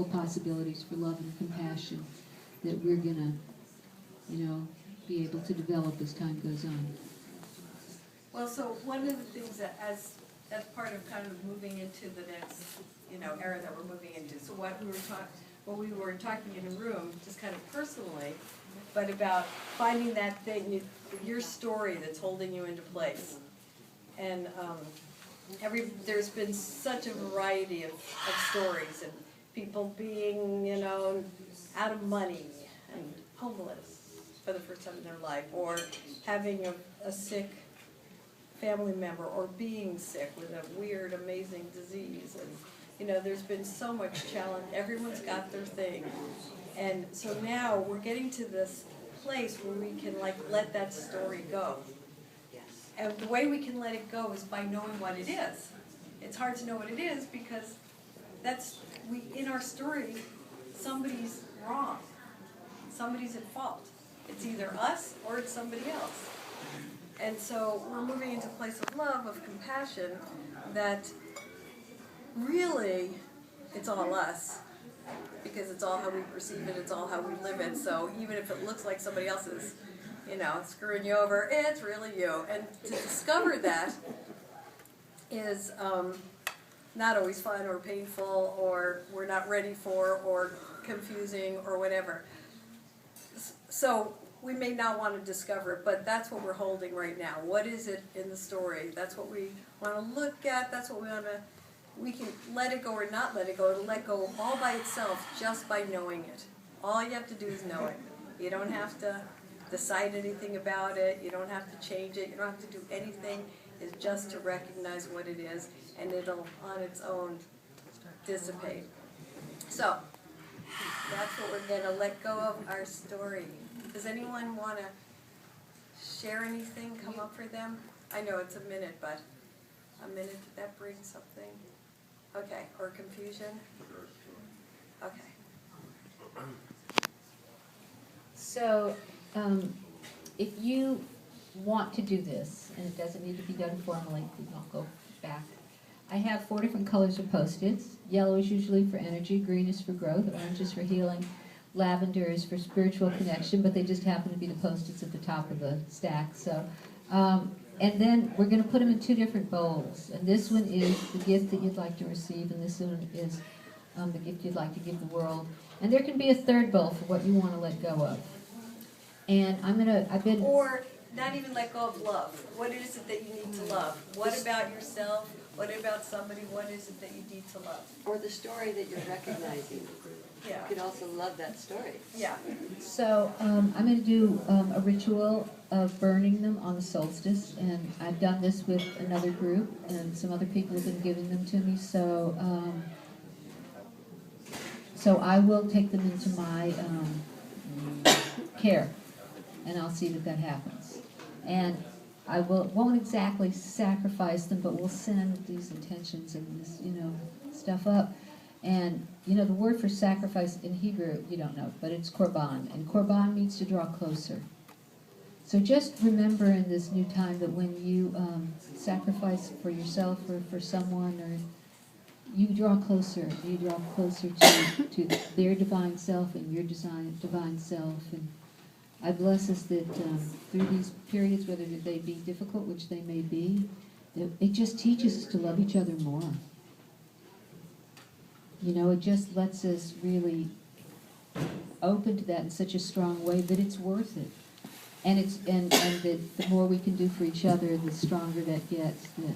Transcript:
wonderful possibilities for love and compassion that we're gonna, be able to develop as time goes on. Well, so one of the things that as part of kind of moving into the next, era that we're moving into, so what we were talking in a room, just kind of personally, but about finding that thing, your story that's holding you into place. And there's been such a variety of stories, and people being, out of money and homeless for the first time in their life, or having a sick family member, or being sick with a weird, amazing disease. And, there's been so much challenge. Everyone's got their thing. And so now we're getting to this place where we can, let that story go. And the way we can let it go is by knowing what it is. It's hard to know what it is because in our story, somebody's wrong. Somebody's at fault. It's either us or it's somebody else. And so we're moving into a place of love, of compassion, that really it's all us. Because it's all how we perceive it, it's all how we live it. So even if it looks like somebody else is, screwing you over, it's really you. And to discover that is not always fun or painful, or we're not ready for, or confusing, or whatever. So we may not want to discover it, but that's what we're holding right now. What is it in the story? That's what we want to look at. That's what we can let it go or not let it go. It'll let go all by itself just by knowing it. All you have to do is know it. You don't have to decide anything about it. You don't have to change it. You don't have to do anything. It's just to recognize what it is, and it'll on its own dissipate. So that's what we're going to let go of, our story. Does anyone want to share anything, come up for them? I know it's a minute, but a minute, that brings something. Okay, or confusion? Okay. So, if you want to do this, and it doesn't need to be done formally, I'll go back. I have 4 different colors of Post-its. Yellow is usually for energy, green is for growth, orange is for healing, lavender is for spiritual connection, but they just happen to be the Post-its at the top of the stack. So, and then we're going to put them in 2 different bowls. And this one is the gift that you'd like to receive, and this one is the gift you'd like to give the world. And there can be a 3rd bowl for what you want to let go of. And Or not even let go of love. What is it that you need to love? What about yourself? What about somebody? What is it that you need to love? Or the story that you're recognizing. Yeah. You could also love that story. Yeah. So I'm going to do a ritual of burning them on the solstice, and I've done this with another group, and some other people have been giving them to me. So I will take them into my care, and I'll see that happens. And I won't exactly sacrifice them, but we'll send these intentions and this, stuff up. And, the word for sacrifice in Hebrew, you don't know, but it's korban. And korban means to draw closer. So just remember in this new time that when you sacrifice for yourself or for someone, or you draw closer to their divine self and your divine self. And I bless us that through these periods, whether they be difficult, which they may be, it just teaches us to love each other more. It just lets us really open to that in such a strong way that it's worth it. And that the more we can do for each other, the stronger that gets. That